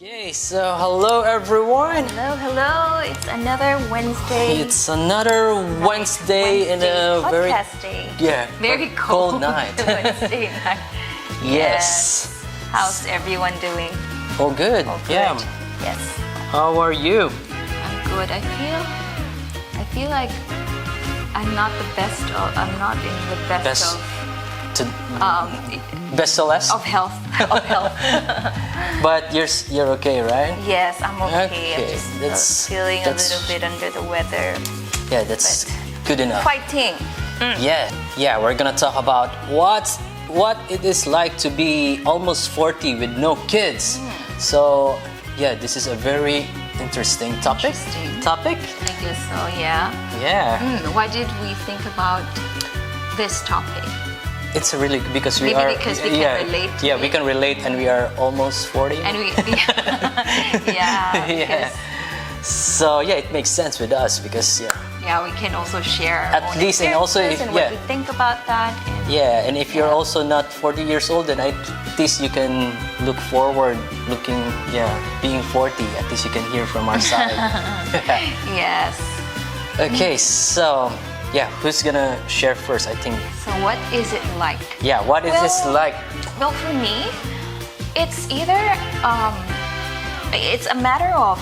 Okay, so hello everyone. Hello. It's another Wednesday. It's another Wednesday in a very podcast day. very cold night. Wednesday night. Yes. How's everyone doing? All good. All good. Yeah. Yes. How are you? I'm good. I feel like I'm not the best. I'm not in the best Best of health. But you're okay, right? Yes, I'm okay. Okay, I'm that's- just feeling a that's- little bit under the weather. Yeah, that's good enough. Fighting. Yeah. We're gonna talk about what it is like to be almost 40 with no kids. So yeah, this is a very interesting topic. I guess so. Yeah. Yeah. Why did we think about this topic? It's really because we Maybe are because we can relate to we it. can relate and we are almost 40. And we, yeah, Yeah. So yeah, it makes sense with us because we can also share our At own least, and also experiences if- and what yeah. we think about that. and if you're also not 40 years old, then at least you can look forward, being 40. At least you can hear from our side. Yes. Okay, so who's gonna share first? I think. So what is it like? Yeah, what is this Well- like? Well, for me, it's either it's a matter of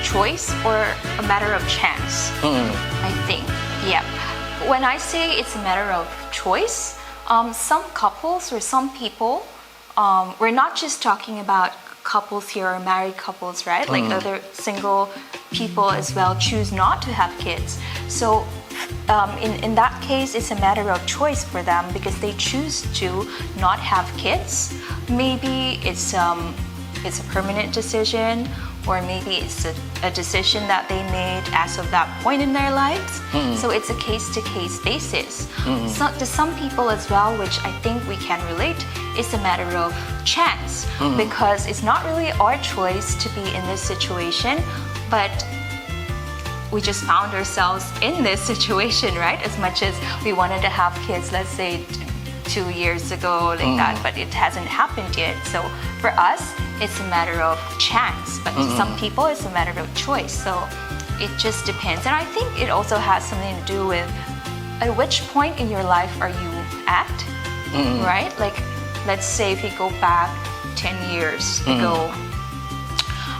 choice or a matter of chance. I think. Yeah. When I say it's a matter of choice, some couples or some people, we're not just talking about couples here or married couples, right? Like other single people as well choose not to have kids. So in that case, it's a matter of choice for them because they choose to not have kids. Maybe it's a permanent decision, or maybe it's a decision that they made as of that point in their lives. So it's a case-to-case basis. So to some people as well, which I think we can relate, it's a matter of chance because it's not really our choice to be in this situation, but we just found ourselves in this situation, right? As much as we wanted to have kids, let's say 2 years ago, like that, but it hasn't happened yet. So for us, it's a matter of chance, but to some people, it's a matter of choice. So it just depends. And I think it also has something to do with at which point in your life are you at, right? Like, let's say if you go back 10 years ago,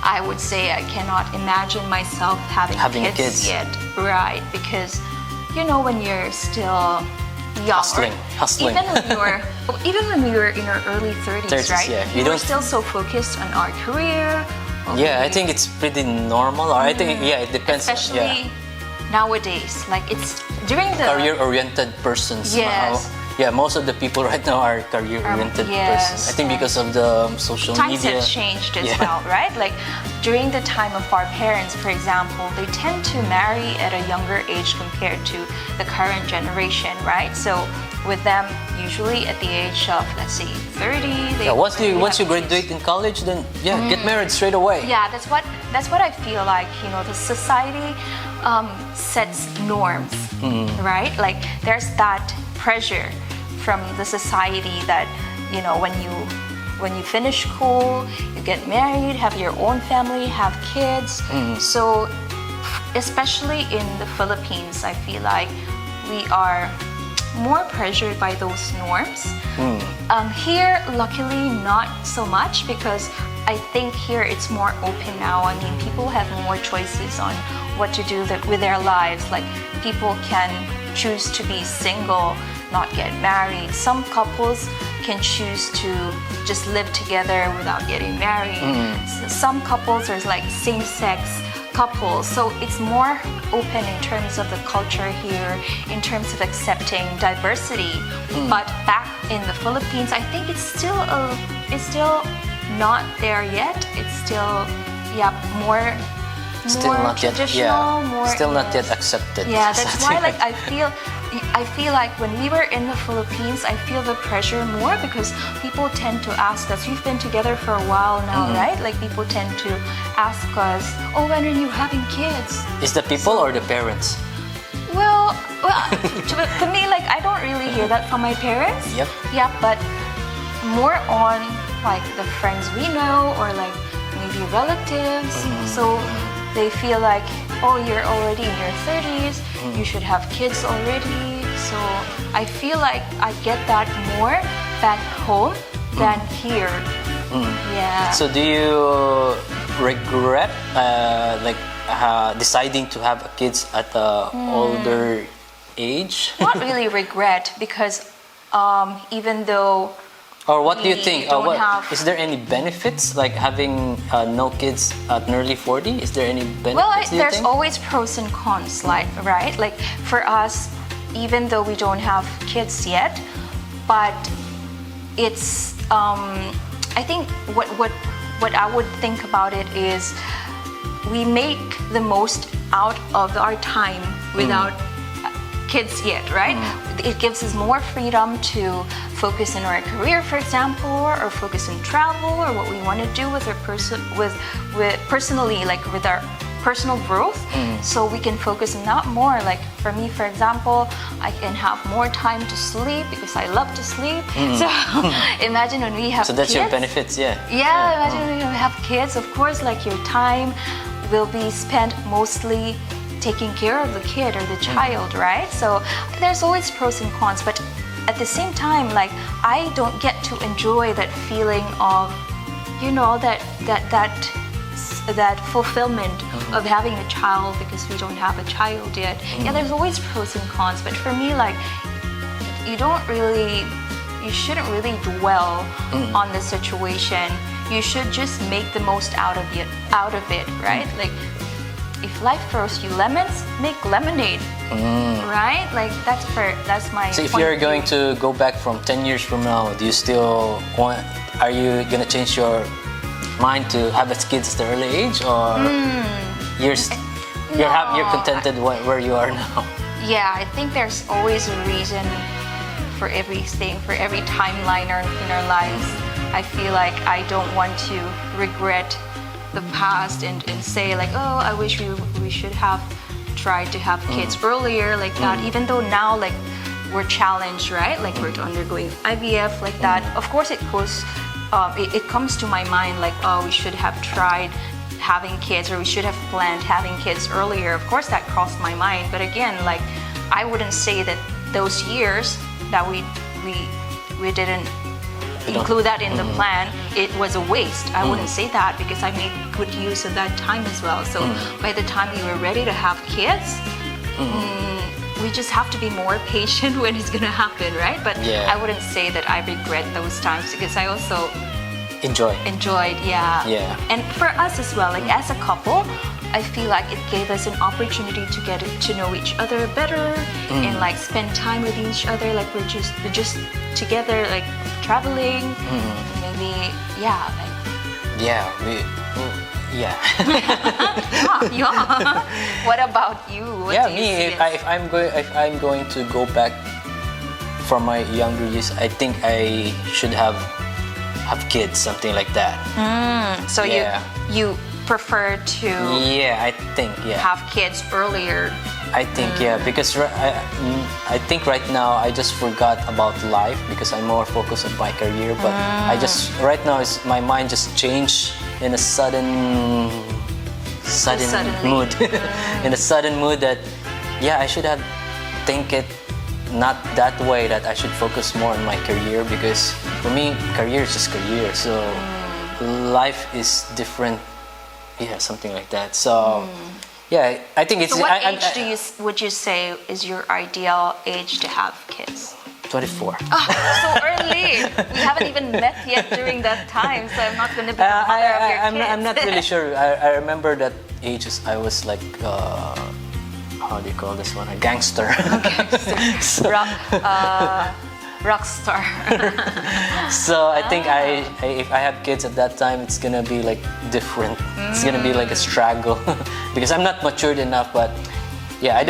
I would say I cannot imagine myself having kids yet, right? Because when you're still young, Hustling. even when we were in our early 30s, right? Yeah. We were still so focused on our career. Yeah, I think it's pretty normal. Or I think it depends. Especially nowadays, like it's during the Career-oriented persons. Yes. Yeah, most of the people right now are career-oriented yes, persons. I think because of the social times media. have changed as well, right? Like during the time of our parents, for example, they tend to marry at a younger age compared to the current generation, right? So with them, usually at the age of, let's say, 30, they once you have kids. graduate in college, then get married straight away. Yeah, that's what I feel like. The society sets norms, right? Like there's that pressure from the society that when you finish school, you get married, have your own family, have kids. So especially in the Philippines, I feel like we are more pressured by those norms. Here, luckily, not so much because I think here it's more open now. I mean, people have more choices on what to do with their lives. Like people can choose to be single, not get married. Some couples can choose to just live together without getting married. Some couples are like same-sex couples, so it's more open in terms of the culture here, in terms of accepting diversity. But back in the Philippines, I think it's still not there yet. It's still more Not traditional, yet, still not yet accepted. Yeah, that's why like I feel like when we were in the Philippines, I feel the pressure more because people tend to ask us, we've been together for a while now, right? Like people tend to ask us, oh, when are you having kids? Is the people or the parents? Well, to me, like I don't really hear that from my parents. Yep. Yeah, but more on like the friends we know or like maybe maybe relatives. So they feel like, oh, you're already in your 30s, you should have kids already. So I feel like I get that more back home than here. Yeah. So do you regret deciding to have kids at a older age? Not really regret, because even though Or what do you we think? don't have- Is there any benefits like having no kids at nearly 40? Is there any benefits? well, do you there's think? always pros and cons, like, right? Like for us, even though we don't have kids yet, but it's I think what I would think about it is we make the most out of our time without kids yet, right? It gives us more freedom to focus in our career, for example, or focus in travel, or what we want to do with our personally, like with our personal growth. So we can focus on that more. Like for me, for example, I can have more time to sleep because I love to sleep. So imagine when we have So that's kids. your benefits, yeah. Yeah, imagine when you have kids, of course, like your time will be spent mostly taking care of the kid or the child, right? So there's always pros and cons, but at the same time, like I don't get to enjoy that feeling of, you know, that fulfillment of having a child because we don't have a child yet. Yeah, there's always pros and cons, but for me, like you shouldn't really dwell on the situation. You should just make the most out of it, right? Like if life throws you lemons, make lemonade, right? Like that's my. So if point you're of going view. to go back from 10 years from now, do you still want? Are you gonna change your mind to have kids at the early age, or you're contented where you are now? Yeah, I think there's always a reason for everything, for every timeline in our lives. I feel like I don't want to regret the past and say like, oh, I wish we should have tried to have kids earlier like that. Even though now like we're challenged, right? Like we're undergoing IVF like that. Of course, it comes to my mind like, oh, we should have tried having kids, or we should have planned having kids earlier. Of course, that crossed my mind. But again, like I wouldn't say that those years that we didn't include that in the plan, it was a waste. I wouldn't say that, because I made good use of that time as well. So by the time we were ready to have kids, we just have to be more patient when it's gonna happen, right? But Yeah. I wouldn't say that I regret those times, because I also enjoyed, yeah. And for us as well, like as a couple, I feel like it gave us an opportunity to get to know each other better and like spend time with each other. Like we're just together, like traveling, maybe, yeah. Like, Yeah. yeah. What about you? What Yeah, do you me. see If I'm going to go back from my younger years, I think I should have kids, something like that. So Yeah. you prefer to Yeah, I think have kids earlier. I think because I think right now I just forgot about life because I'm more focused on my career. But I just right now my mind just changed in a sudden Suddenly. mood, in a sudden mood that I should have think it not that way, that I should focus more on my career, because for me career is just career. So life is different. Yeah, something like that. So. Yeah, I think it's. So what age would you say is your ideal age to have kids? 24. So early. We haven't even met yet during that time, so I'm not going to be the mother of your kids. I'm not really sure. I remember that ages I was like, how do you call this one? A gangster. So- Rock star. So I think if I have kids at that time, it's gonna be like different. It's gonna be like a struggle because I'm not matured enough. But I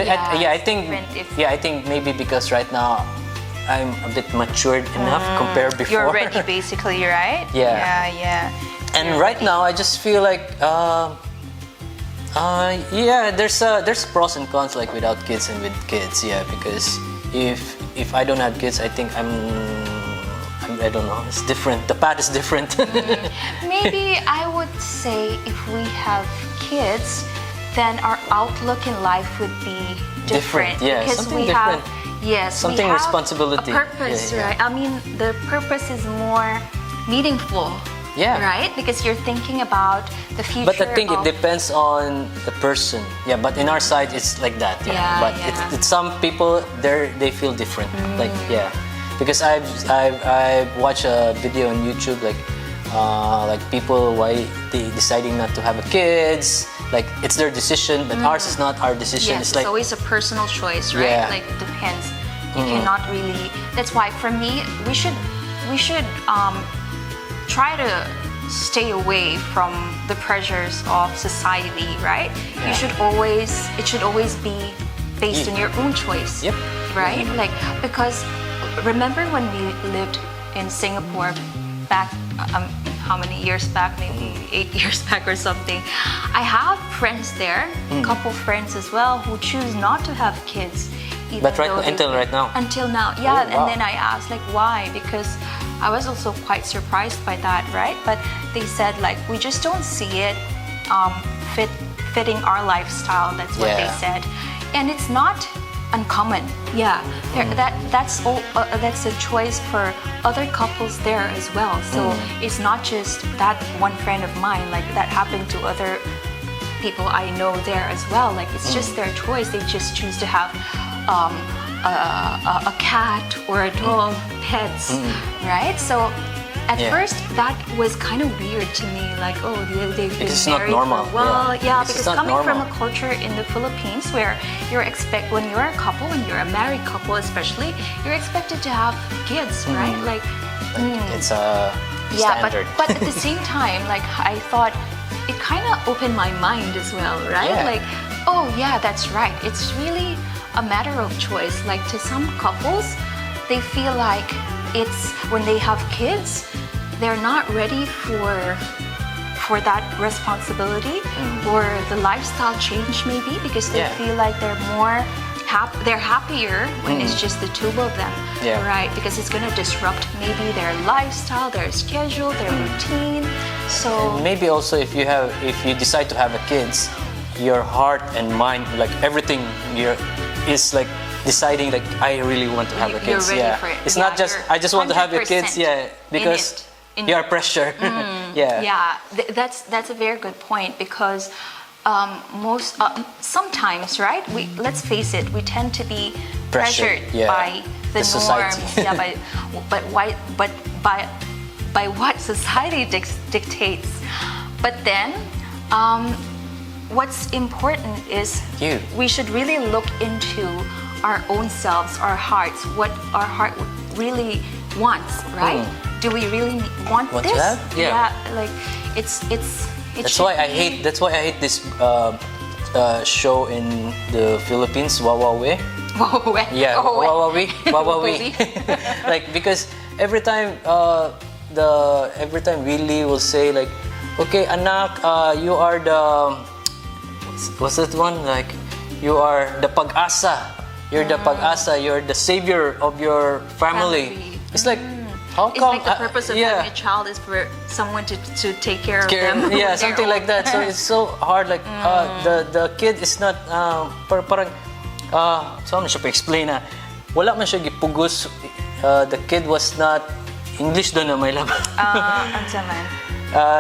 think different I think maybe because right now I'm a bit matured enough compared before. You're ready, basically, right? Yeah. Yeah. And right now I just feel like there's pros and cons, like without kids and with kids. Yeah, because if I don't have kids, I think I'm I don't know. It's different. The path is different. Maybe I would say if we have kids, then our outlook in life would be different. Yeah, because something we different. have yes, Something we have responsibility. a purpose, Yeah, yeah. right? I mean, the purpose is more meaningful. Yeah. Right? Because you're thinking about the future. But I think it of- depends on the person. Yeah, but in our side, it's like that. Yeah. Yeah, But yeah. It's some people they feel different. Like yeah, because I've watched a video on YouTube like people why they deciding not to have a kids. Like it's their decision, but ours is not our decision. Yes, It's like always a personal choice, right? Yeah. Like it depends. You cannot really. That's why for me, we should try to stay away from the pressures of society, right? Yeah. It should always be based on your own choice. Yep. Right? Like because remember when we lived in Singapore back how many years back, maybe 8 years back or something. I have friends there, a couple friends as well, who choose not to have kids. even But though they- until right now. Until now, yeah. Oh, wow. And then I asked like why, because I was also quite surprised by that, right? But they said like we just don't see it fitting our lifestyle. That's what they Yeah. said, and it's not uncommon. Yeah, that's a choice for other couples there as well. So it's not just that one friend of mine. Like that happened to other people I know there as well. Like it's just their choice. They just choose to have a cat or a dog, pets, right? So at Yeah. first that was kind of weird to me. Like, oh, they've been Because it's not married normal. for a while. Yeah. Yeah, Because it's because not coming from a normal. culture in the Philippines where when you're a couple, when you're a married couple especially, you're expected to have kids, right? Like, It's a yeah, standard. but at the same time, like I thought it kind of opened my mind as well, right? Yeah. Like, oh yeah, that's right. It's really a matter of choice. Like to some couples, they feel like it's when they have kids, they're not ready for that responsibility or the lifestyle change maybe because they Yeah. feel like they're more they're happier when it's just the two of them, Yeah. right? Because it's going to disrupt maybe their lifestyle, their schedule, their routine. So Maybe also if you decide to have a kids, your heart and mind, like everything, is like deciding like I really want to have a You're kids. ready Yeah, for it. it's Yeah, not just you're I just want to have a kids. 100% Yeah, because you are pressure. Yeah. yeah, that's a very good point because sometimes, right? Let's face it, we tend to be Pressured, pressured yeah. by the The society. norms, yeah, by what society dictates. But then, what's important is You. we should really look into our own selves, our hearts, what our heart really wants, right? Do we really want Want this? that? Yeah. Like it's That's why I hate. That's why I hate this show in the Philippines, Wawawe. Yeah, Wawawi, Wawawi. Like because every time Willie will say like, okay, anak, you are the what's that one? Like you are the pag-asa. You're the pag-asa. You're the savior of your family. Family. It's like how It's come? like the purpose of yeah. having a child is for someone to take care of Care- them. yeah, on their something own. like that. So it's so hard. Like the kid is not parang so man siya pa-explain na wala man siya gipugos. The kid was not English doon na may laban. Unsa man.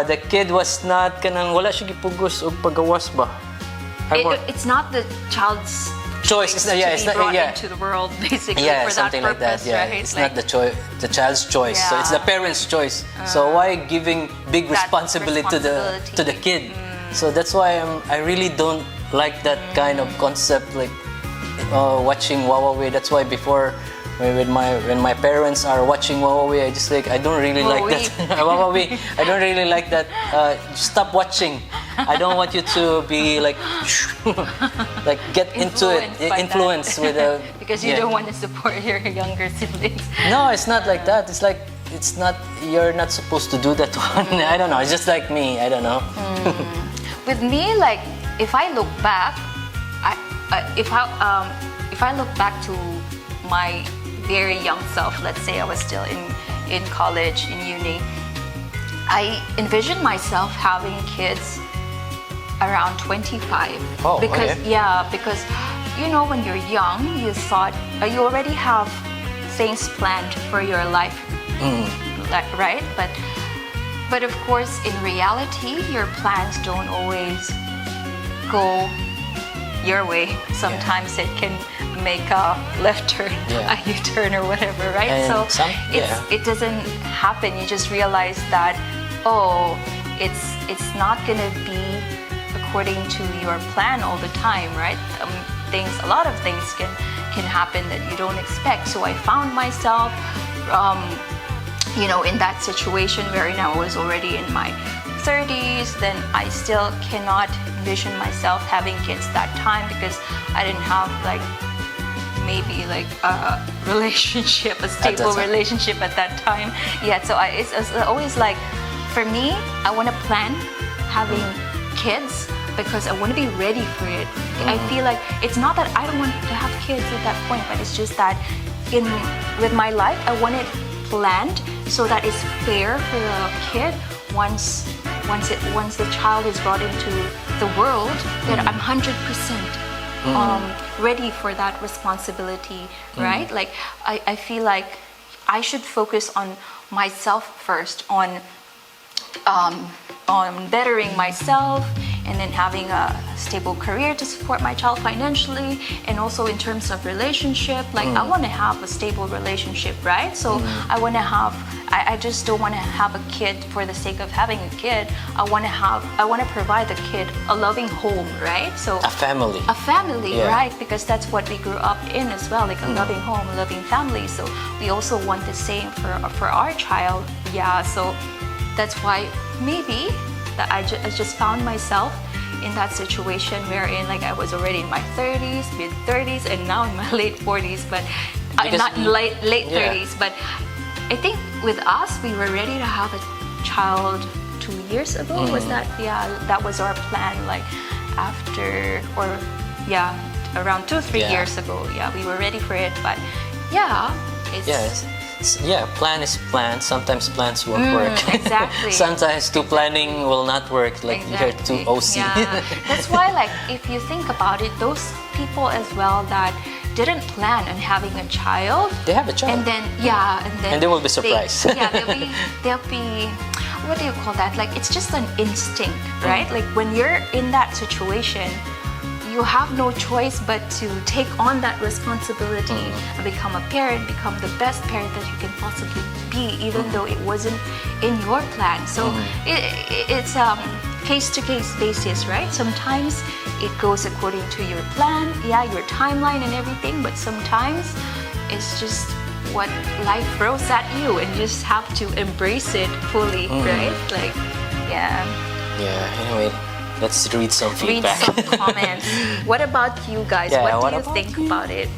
The kid was not kanang wala siya gipugos og pagawas ba. It's not the child's Choice. It's not- yeah, to it's be not- brought yeah. into the world basically Yeah, for that something like that. purpose, Yeah, right? it's Like, not the child's choice. So it's the Yeah. parents' choice. So why giving big That responsibility to the kid? So that's why I really don't like that kind of concept. Like watching Wawawi. That's why before when my parents are watching Wawawi, I just like I don't really like that. Wawawi. I don't really like that. Stop watching. I don't want you to be like like get into it, Influenced by that. influenced with a because you yeah. don't want to support your younger siblings. No, it's not like that. It's like it's not. You're not supposed to do that one. I don't know. It's just like me. I don't know. With me, like if I look back, if I look back to my very young self, let's say I was still in in college, in uni, I envisioned myself having kids around 25. Oh, because okay. yeah, because when you're young, you thought you already have things planned for your life, right? But of course, in reality, your plans don't always go your way. Sometimes it can make a left turn, a U-turn or whatever, right? And so it doesn't happen. You just realize that, it's not gonna be according to your plan all the time, right? A lot of things can happen that you don't expect. So I found myself, in that situation where I was already in my 30s. Then I still cannot envision myself having kids that time because I didn't have maybe a relationship, a stable relationship at that time. Yeah, so it's always for me, I want to plan having kids because I want to be ready for it. I feel like it's not that I don't want to have kids at that point, but it's just that with my life, I want it planned so that it's fair for the kid once the child is brought into the world, that I'm 100% ready for that responsibility, right? I feel like I should focus on myself first, on bettering myself, and then having a stable career to support my child financially, and also in terms of relationship, I want to have a stable relationship, right? So I just don't want to have a kid for the sake of having a kid. I want to provide the kid a loving home, right? So a family, right? Because that's what we grew up in as well, a loving home, a loving family. So we also want the same for our child. Yeah, so that's why maybe that I just found myself in that situation wherein I was already in my 30s, mid 30s, and now in my late 40s, but not late 30s. But I think with us, we were ready to have a child 2 years ago. Was that? Yeah, that was our plan. After around 2-3 years ago. Yeah, we were ready for it. But plan is planned. Sometimes plans won't work. Exactly. Sometimes planning will not work. You're too OC. Yeah. That's why, if you think about it, those people as well that didn't plan on having a child, they have a child, and then they will be surprised. They'll be. What do you call that? It's just an instinct, right? When you're in that situation, you have no choice but to take on that responsibility and become a parent, become the best parent that you can possibly be, even though it wasn't in your plan. So it's case-to-case basis, right? Sometimes it goes according to your plan, your timeline and everything, but sometimes it's just what life throws at you, and you just have to embrace it fully, right? Anyway, let's read some feedback. Read some comments. What about you guys? What do you think about it?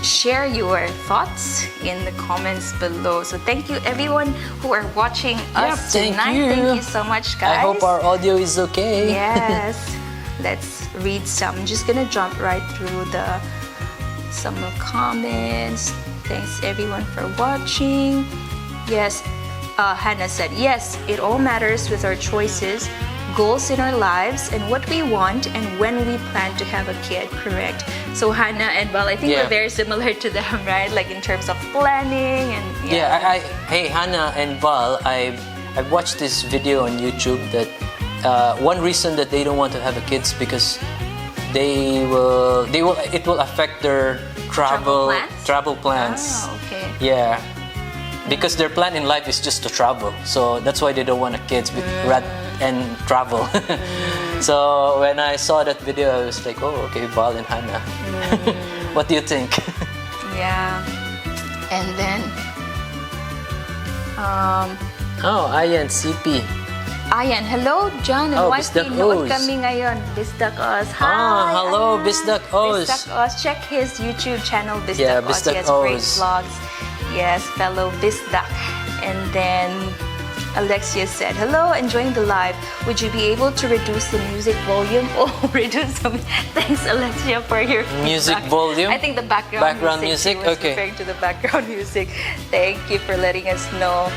Share your thoughts in the comments below. So thank you everyone who are watching us tonight. Thank you so much, guys. I hope our audio is okay. Yes. Let's read some. I'm just gonna jump right through some comments. Thanks everyone for watching. Yes, Hannah said, yes, it all matters with our choices, goals in our lives, and what we want and when we plan to have a kid, correct? So Hannah and Val, I think we're very similar to them, right? In terms of planning and hey Hannah and Val, I watched this video on YouTube that one reason that they don't want to have a kids because it will affect their travel plans. Oh, okay. Yeah. Because their plan in life is just to travel, so that's why they don't want a kids and travel. So when I saw that video, I was like, oh, okay, Val and Hannah. What do you think? Yeah. And then Ayan, CP. Ayan, hello John and Wifey. Nood kami ngayon. Bisdak Oz. Hi. Hello, Bisdak Oz. Bisdak Oz. Check his YouTube channel, Bisdak Oz. He has great vlogs. Yes, fellow Bisdak. And then Alexia said, hello, enjoying the live. Would you be able to reduce the music volume? Oh, reduce the... Thanks, Alexia, for your Music feedback. volume? I think the background music. She was referring to the background music. Thank you for letting us know.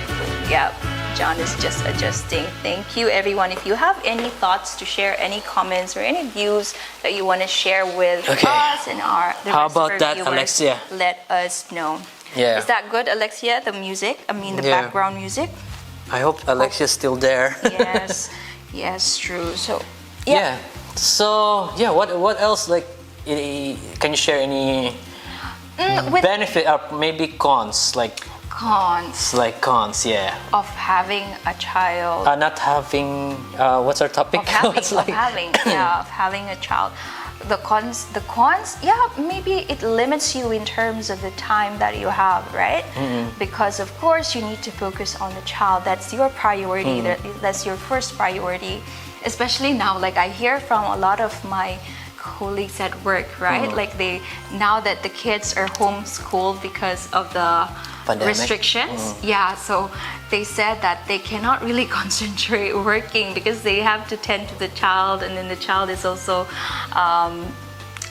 Yeah, John is just adjusting. Thank you, everyone. If you have any thoughts to share, any comments or any views that you want to share with us and the How rest of about our that, viewers, Alexia? let us know. Yeah. Is that good, Alexia? The music? I mean, the background music? I hope Alexia's still there. Yes, yes, true. So, So, what else? Like, can you share any benefit or maybe cons? Like cons, yeah. Of having a child. Not having. What's our topic? Of having a child. The cons, maybe it limits you in terms of the time that you have, right? Because of course you need to focus on the child. That's your priority. That's your first priority. Especially now, like I hear from a lot of my colleagues at work, right? Like now that the kids are homeschooled because of the pandemic restrictions. So they said that they cannot really concentrate working because they have to tend to the child, and then the child is also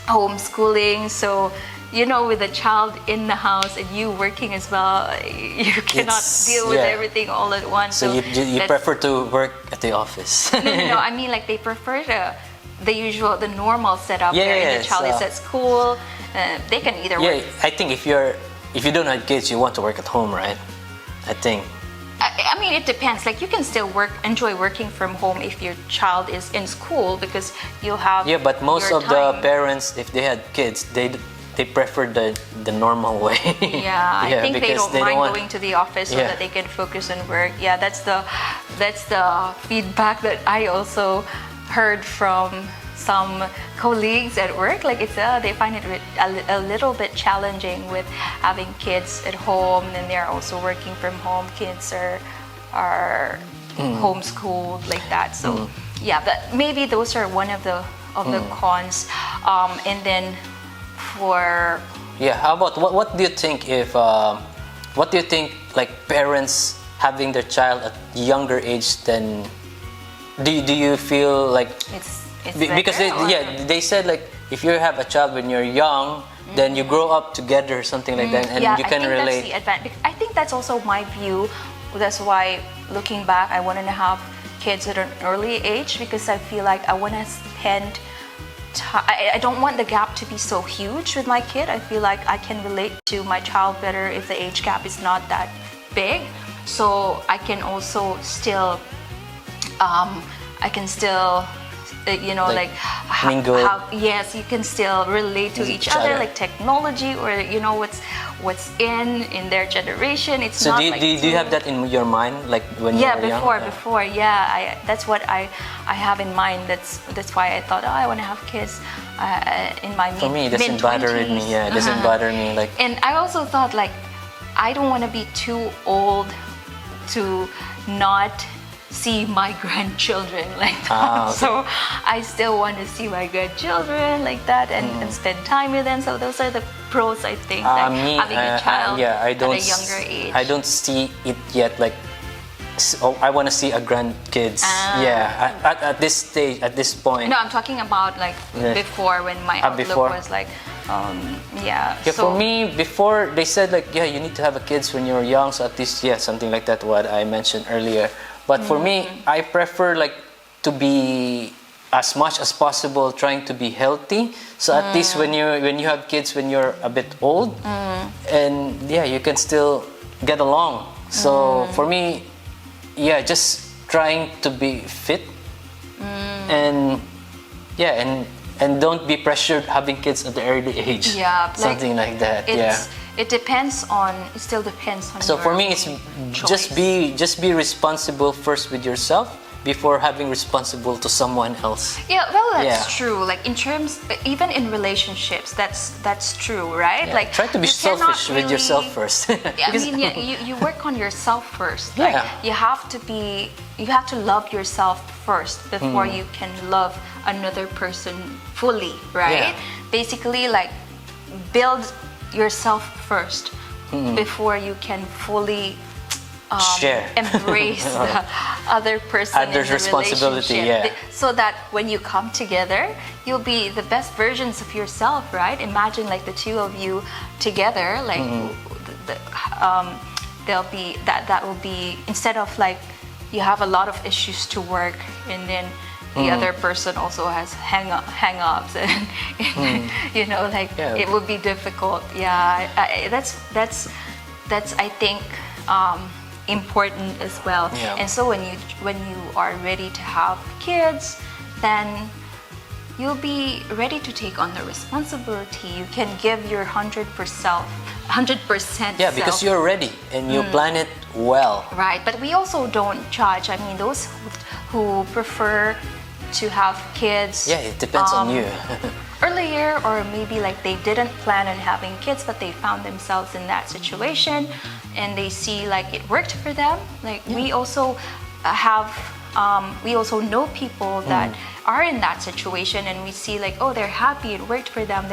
homeschooling. So, with the child in the house and you working as well, you cannot deal with everything all at once. So you prefer to work at the office? No, I mean like they prefer the normal setup where the child is at school. They can either work. I think if you don't have kids, you want to work at home, right? I think. I mean, it depends. Like you can still enjoy working from home if your child is in school because you'll have. Yeah, but most of the parents, if they had kids, they prefer the normal way. I think they don't mind going to the office so that they can focus on work. Yeah, that's the feedback that I also heard from some colleagues at work. Like they find it a little bit challenging with having kids at home, and they're also working from home. Kids are homeschooled like that. So but maybe those are one of the cons. And then how about what do you think like parents having their child at younger age than do you feel like it's because they said like if you have a child when you're young, then you grow up together or something like that, and you can relate. That's the advantage. I think that's also my view. That's why looking back, I wanted to have kids at an early age because I feel like I want to spend time. I don't want the gap to be so huge with my kid. I feel like I can relate to my child better if the age gap is not that big. So I can also still mingle. Yes, you can still relate to each other, like technology or what's in their generation. It's so not do you have that in your mind, like when you were young? Before, that's what I have in mind. That's why I thought, I want to have kids in my For me, it doesn't bother me. Yeah, it doesn't bother me. Like, and I also thought like I don't want to be too old to not see my grandchildren like that. So I still want to see my grandchildren like that and spend time with them. So those are the pros, I think, like having a child at a younger age. I don't see it yet. Like, I want to see a grandkids. At this stage, at this point. No, I'm talking about like before when my outlook was like, So for me, before they said like, you need to have a kids when you're young. So at least, something like that. What I mentioned earlier. But for me, I prefer like to be as much as possible trying to be healthy. So at least when you have kids when you're a bit old, and you can still get along. So for me, just trying to be fit, and don't be pressured having kids at the early age. Something like that. It still depends on. So for me, it's choice. just be responsible first with yourself before having responsible to someone else. That's true. Like in terms, even in relationships, that's true, right? Like try to be selfish with yourself first. You work on yourself first. Like, you have to love yourself first before you can love another person fully, right? Basically, like build yourself first before you can fully share, embrace the other person in Others' the responsibility, relationship. yeah. So that when you come together, you'll be the best versions of yourself, right? Imagine like the two of you together, like there'll be that will be, instead of like you have a lot of issues to work and then the other person also has hang-ups and you know, like it would be difficult. Yeah, that's I think important as well. Yeah. And so when you are ready to have kids, then you'll be ready to take on the responsibility. You can give your 100%. Yeah, because you're ready and you plan it well. Right, but we also don't judge. I mean, those who prefer to have kids. Yeah, it depends on you. Earlier, or maybe like they didn't plan on having kids, but they found themselves in that situation, and they see like it worked for them. Like we also we also know people that are in that situation, and we see like, oh, they're happy, it worked for them.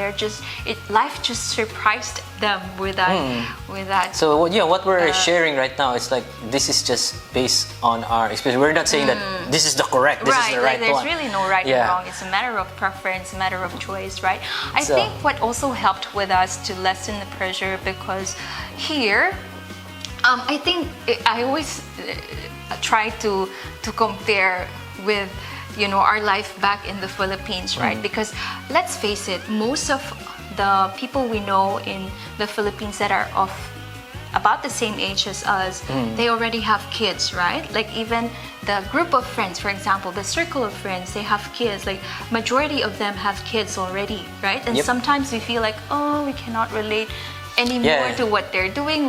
Life just surprised them with that. So yeah, what we're sharing right now is like, this is just based on our experience. We're not saying that this is the correct, this is the right there's one. really no right and wrong. It's a matter of preference, a matter of choice, right? I think what also helped with us to lessen the pressure, because here, I think I always try to compare with, you know, our life back in the Philippines, right? Because let's face it, most of the people we know in the Philippines that are of about the same age as us, they already have kids, right? Like even the group of friends, for example, the circle of friends, they have kids. Like majority of them have kids already, right? And sometimes we feel like, oh, we cannot relate anymore to what they're doing,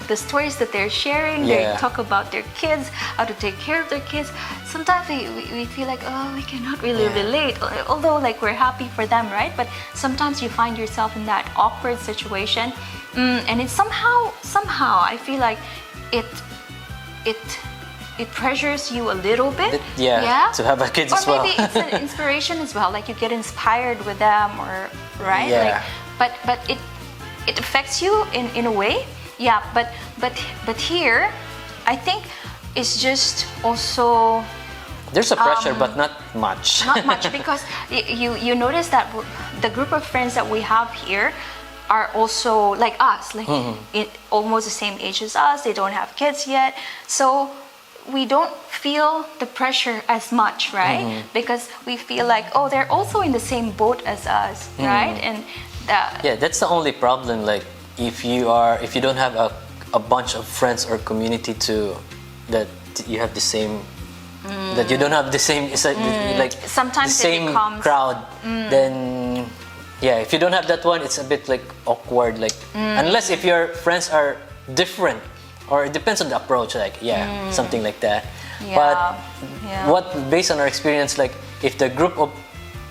the stories that they're sharing. They talk about their kids, how to take care of their kids. Sometimes we feel like, oh, we cannot really relate, although like we're happy for them, right? But sometimes you find yourself in that awkward situation, and it's somehow I feel like it pressures you a little bit. To have a kids as well. Or maybe it's an inspiration as well. Like you get inspired with them, or right? Yeah. Like, but it affects you in a way. Yeah, but here, I think it's just also there's a pressure, but not much. not much, because you notice that the group of friends that we have here are also like us, like almost the same age as us. They don't have kids yet, so we don't feel the pressure as much, right? Because we feel like, oh, they're also in the same boat as us, right? And that's the only problem. Like if you don't have a bunch of friends or community that you have the same, that you don't have the same, it's like sometimes the same crowd, then if you don't have that one, it's a bit like awkward, like unless if your friends are different, or it depends on the approach, like something like that. But what, based on our experience, like if the group of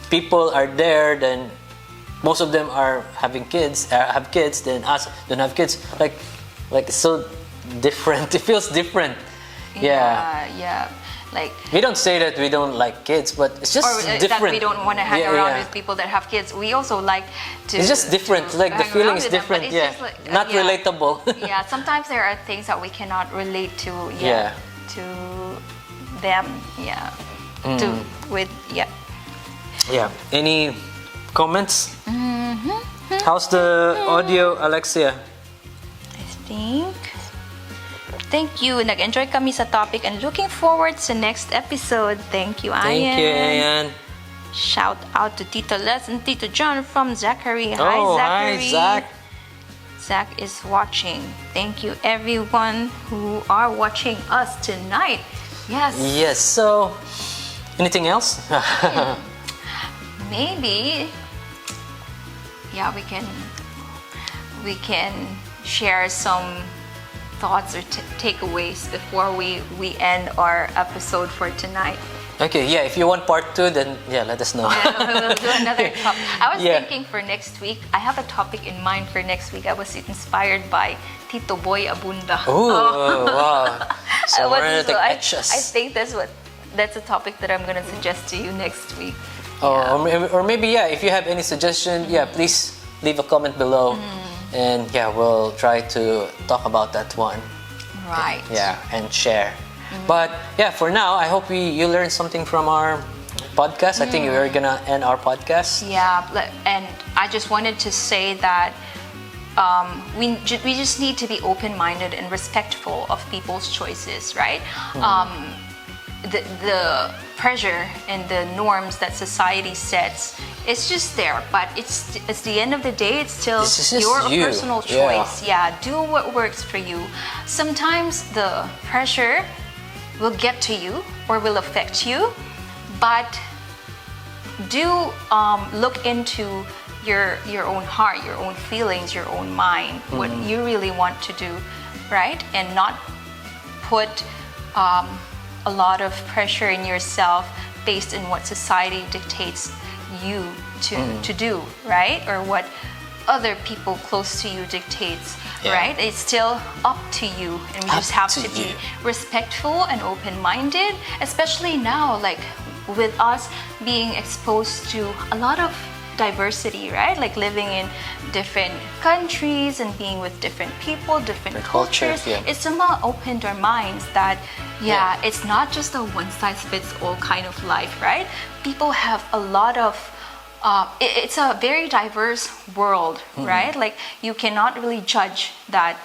people are there, then most of them are having kids, have kids, then us don't have kids. Like it's so different. It feels different. Yeah. Like we don't say that we don't like kids, but it's just different. That we don't want to hang around with people that have kids. We also like to. It's just different. Like the feeling is different. Just like, not relatable. Sometimes there are things that we cannot relate to. To them. Any comments? How's the audio, Alexia? I think. Thank you. Nag-enjoy kami sa topic and looking forward sa next episode. Thank you, Ayan. Thank you, Ayan. Shout out to Tito Les and Tito John from Zachary. Hi, Zachary. Hi, Zach. Zach is watching. Thank you, everyone who are watching us tonight. Yes. So, anything else? Maybe. We can share some thoughts or takeaways before we end our episode for tonight. Okay, if you want part 2, then let us know. We'll do another topic. I was thinking for next week, I have a topic in mind for next week. I was inspired by Tito Boy Abunda. Oh, wow. So I think that's a topic that I'm going to suggest to you next week. Or maybe, if you have any suggestion, please leave a comment below. And we'll try to talk about that one. Right. Yeah, and share. But yeah, for now, I hope you learned something from our podcast. I think we're gonna end our podcast. Yeah, and I just wanted to say that we just need to be open-minded and respectful of people's choices, right? The pressure and the norms that society sets, it's just there, but it's the end of the day, it's still This is just your you. personal choice. Yeah, do what works for you. Sometimes the pressure will get to you or will affect you, but do look into your own heart, your own feelings, your own mind, what you really want to do, right? And not put a lot of pressure in yourself based on what society dictates you to do, right? Or what other people close to you dictates, right? It's still up to you, and we just have to be respectful and open-minded, especially now, like with us being exposed to a lot of diversity, right? Like living in different countries and being with different people, different cultures. It's somehow opened our minds that it's not just a one-size-fits-all kind of life, right? People have a lot of it's a very diverse world, right? Like you cannot really judge that.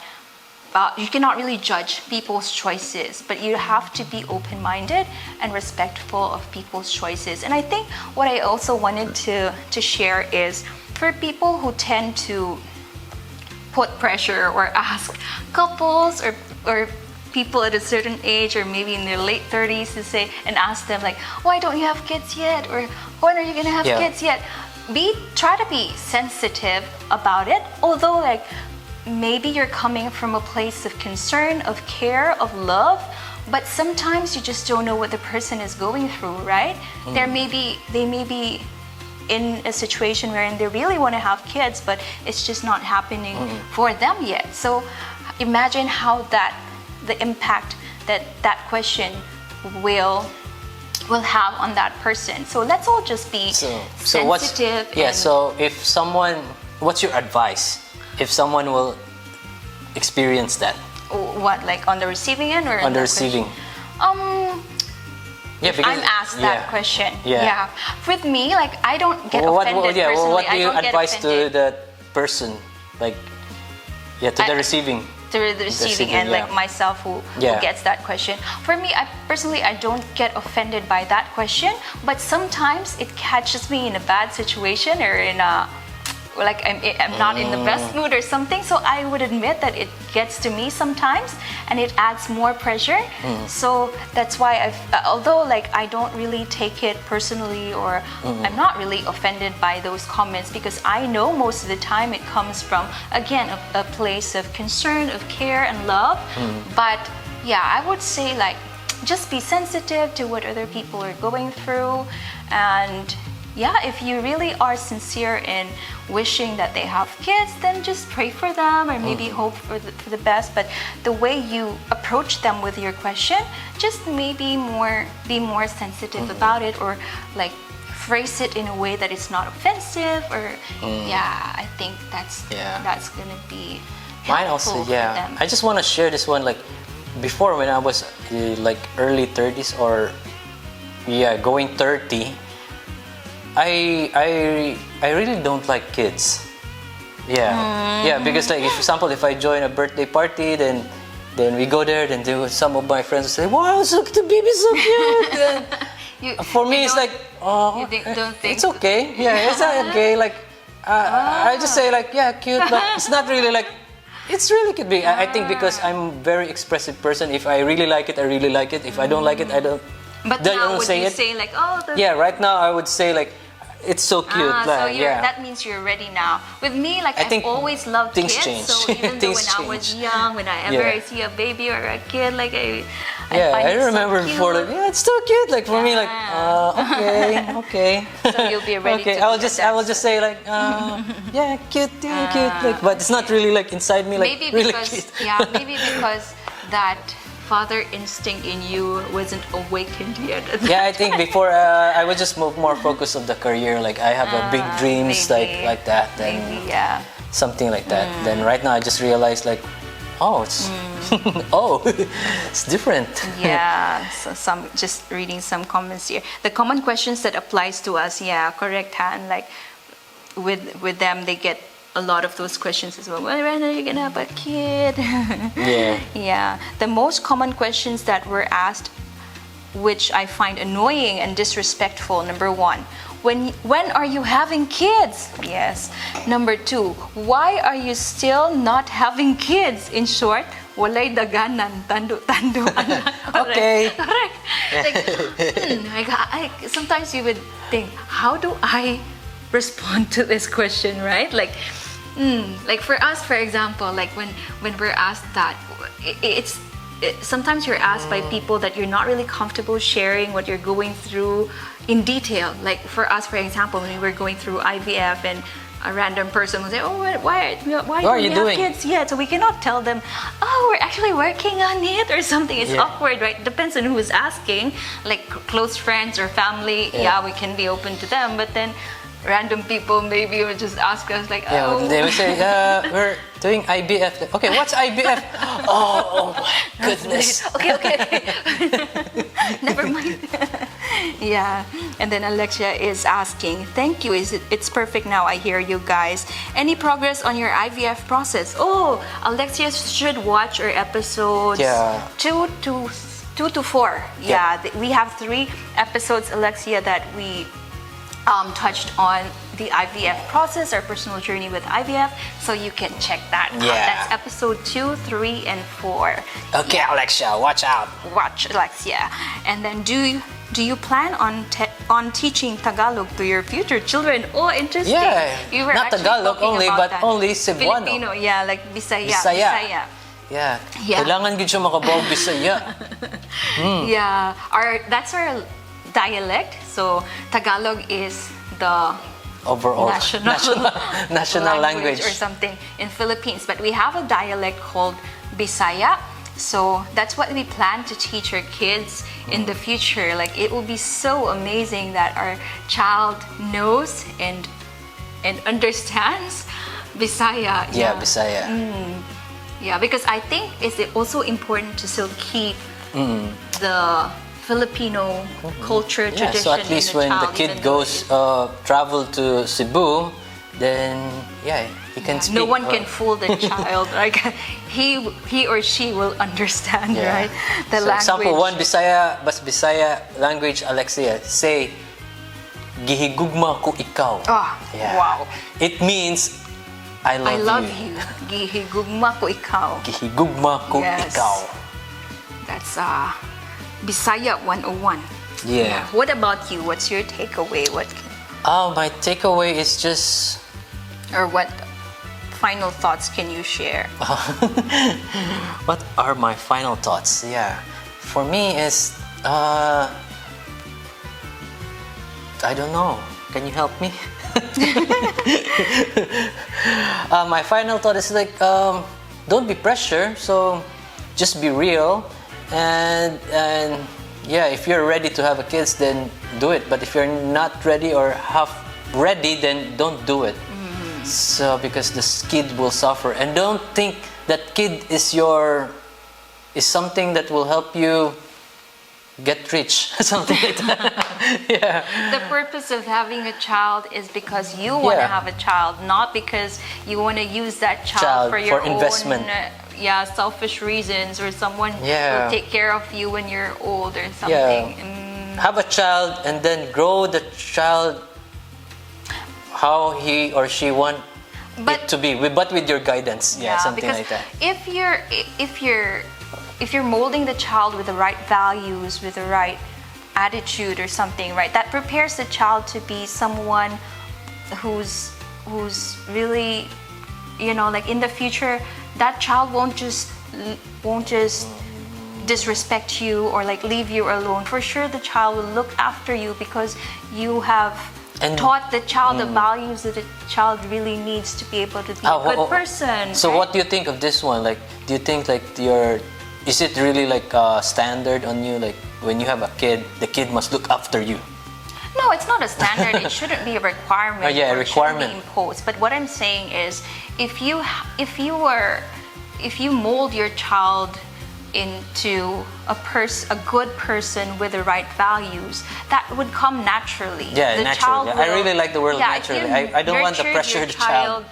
You cannot really judge people's choices, but you have to be open-minded and respectful of people's choices. And I think what I also wanted to share is for people who tend to put pressure or ask couples or people at a certain age or maybe in their late 30s to say and ask them like, why don't you have kids yet? Or when are you gonna have kids yet? Try to be sensitive about it, although like maybe you're coming from a place of concern, of care, of love, but sometimes you just don't know what the person is going through, right? They may be in a situation wherein they really want to have kids, but it's just not happening for them yet. So imagine how the impact that question will have on that person. So let's all just be sensitive. So if someone, what's your advice if someone will experience that? What, like on the receiving end or on the receiving? Because I'm asked that question. Yeah. With me, like I don't get offended personally. What do you advise to that person, like, to the receiving? To the receiving end, like myself who gets that question. For me, I personally don't get offended by that question, but sometimes it catches me in a bad situation or in a like I'm not in the best mood or something, so I would admit that it gets to me sometimes and it adds more pressure. So that's why although like I don't really take it personally or I'm not really offended by those comments, because I know most of the time it comes from, again, a place of concern, of care and love. But yeah, I would say like just be sensitive to what other people are going through, and if you really are sincere in wishing that they have kids, then just pray for them or maybe hope for the best. But the way you approach them with your question, just maybe be more sensitive about it, or like phrase it in a way that it's not offensive, or I think that's gonna be helpful. Mine also, for them. I just want to share this one. Like before, when I was like early 30s or going 30, I really don't like kids. Because like, for example, if I join a birthday party, then we go there, then some of my friends will say, "Wow, the baby's so cute." For me, it's like, don't think it's okay. It's okay. Like, I just say like, cute, but it's not really like. It's really could be. I think because I'm a very expressive person. If I really like it, I really like it. If I don't like it, I don't. But now would you say like, right now I would say like, it's so cute. That means you're ready now. With me, like I've always loved things kids. Change. So even though when I was young, whenever I see a baby or a kid, like I remember so before, like, it's so cute. Like for me, like okay. So you'll be ready. I will just say like, cute, like, but it's not really like inside me, like maybe really because cute. maybe because that father instinct in you wasn't awakened yet. I think before I was just more focused on the career. Like I have a big dreams, maybe, like that. Then maybe, something like that. Then right now I just realized like Oh, it's oh, it's different. Yeah, so some just reading some comments here. The common questions that applies to us, yeah, correct, Han. Like with them, they get a lot of those questions as well. When are you gonna have a kid? Yeah. Yeah. The most common questions that were asked, which I find annoying and disrespectful. Number one, when are you having kids? Yes. Number two, why are you still not having kids? In short, walay daganan, tando. Okay. Correct. Like, sometimes you would think, how do I respond to this question, right? Like for us, for example, like when we're asked that, sometimes you're asked by people that you're not really comfortable sharing what you're going through in detail. Like for us, for example, when we were going through IVF and a random person will say, "Oh, why are do you we doing? have kids yet?" So we cannot tell them, "Oh, we're actually working on it" or something. It's Yeah. awkward, right? Depends on who is asking. Like close friends or family, yeah, we can be open to them. But then random people maybe would just ask us like, Yeah, "Oh, they would say, we're doing IBF. Okay, what's IBF? Oh my goodness. okay. Never mind." Yeah, and then Alexia is asking, "Thank you. It's perfect now. I hear you guys. Any progress on your IVF process?" Oh, Alexia should watch our episodes Yeah. 2 to 4. Yeah, we have 3 episodes, Alexia, that we touched on the IVF process, our personal journey with IVF, so you can check that out. Yeah. That's episode 2, 3, and 4. Okay, Alexia, watch out. Watch, Alexia. And then do you plan on teaching Tagalog to your future children? Oh, interesting. Yeah, You were not actually Tagalog talking only, about but that. only Cebuano. Filipino, yeah, like Bisaya. Bisaya. Yeah. Yeah. Kailangan gid siya makabawag Bisaya. Yeah, that's our dialect. So Tagalog is the Overall. national language. or something in Philippines. But we have a dialect called Bisaya. So that's what we plan to teach our kids in the future. Like it will be so amazing that our child knows and understands Bisaya. Yeah, Bisaya. Yeah, because I think it's also important to still keep the Filipino culture, Yeah, tradition so at least in the when the child, kid even though goes travel to Cebu, then yeah, he can speak. no one can fool the child. Like he or she will understand, Yeah. right? The So language. example one Bisaya language, Alexia, say gihigugma ko ikaw. Oh, Yeah. wow. It means I I love you. you. Gihigugma ko ikaw. Gihigugma ko Yes. ikaw. That's Bisaya 101. Yeah. What about you? What's your takeaway? My takeaway is just What final thoughts can you share? what are my final thoughts? Yeah. For me is I don't know. Can you help me? My final thought is like don't be pressure, so just be real and yeah, if you're ready to have a kids, then do it, but if you're not ready or half ready, then don't do it. So because this kid will suffer, and don't think that kid is something that will help you get rich, something like that. Yeah. The purpose of having a child is because you want to Yeah. have a child, not because you want to use that Child child for your for investment. own selfish reasons, or someone Yeah. will take care of you when you're old or something. Have a child and then grow the child how he or she want But- it to be, but with your guidance. Yeah, something because like that. if you're molding the child with the right values, with the right attitude or something, right, that prepares the child to be someone who's really, like in the future, that child won't just disrespect you or like leave you alone. For sure the child will look after you because you have taught the child the values that the child really needs to be able to be a good person. So right? what do you think of this one? Like, do you think like is it really like standard on you? Like when you have a kid, the kid must look after you. No, it's not a standard. It shouldn't be a requirement. Oh, yeah, or it requirement. shouldn't be imposed. But what I'm saying is, if you were if you mold your child into a good person with the right values, that would come naturally. Yeah, the naturally. Child I really like the word yeah, naturally. If you I don't want to nurtured pressure your the child.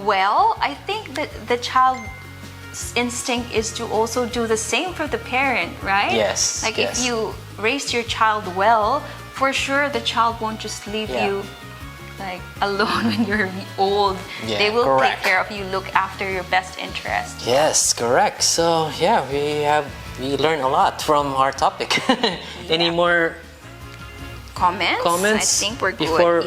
Well, I think that the child's instinct is to also do the same for the parent, right? Yes, Like yes. if you raise your child well, for sure the child won't just leave Yeah. you like alone when you're old. Yeah, They will correct. take care of you, look after your best interest. Yes, correct. So yeah, we learned a lot from our topic. Any more Comments? comments? I think we're good. Before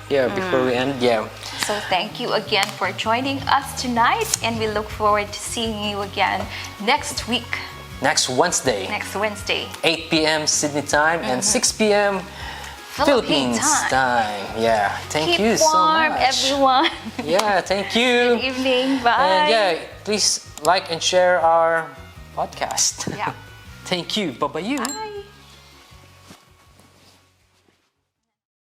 before we end. Yeah. So thank you again for joining us tonight, and we look forward to seeing you again next week, Next Wednesday, next Wednesday. 8 p.m. Sydney time and 6 p.m. Philippine Philippines time. Yeah. Thank Keep you so warm, much. everyone. Yeah, thank you. Good evening. Bye. And yeah, please like and share our podcast. Yeah. Thank you. Bye-bye. Bye.